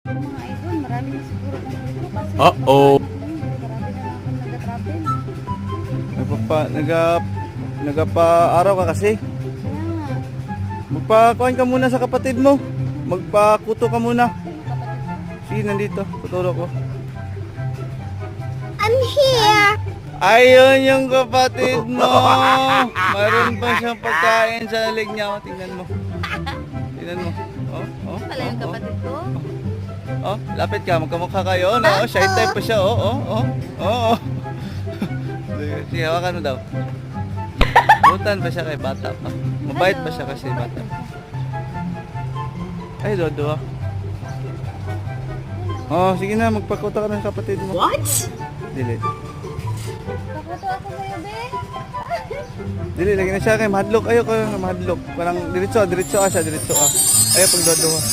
Mga idol, marami na siguro kung dito kasi Uh-oh. marami na akong nag-travel. Nagapa-araw ka kasi. Kaya nga, Magpakuhan ka muna sa kapatid mo. Magpakuto ka muna. yung kapatid ko. Sige, nandito. Tuturo ko. I'm here! Ayun yung kapatid mo. Mayroon pa siyang pagkain sa leg niya. Oh, tingnan mo. Tingnan mo. Pala yung kapatid ko. Oh, lapit ka. Magkamukha kayo. No? Shy type pa siya. Oh. Sige, hawakan mo daw. Butan pa siya kay bata pa. Mabait pa siya kasi bata. Ay, Dodo ah. Oh, sige na. Magpakuta ka ng kapatid mo. What? Dili. Pakuto ako sa'yo, be. Dili, lagi na siya kay mahadlok. Ayaw ko na mahadlok. Parang diretso ah siya, diretso ah. Ayaw pag Dodo ah.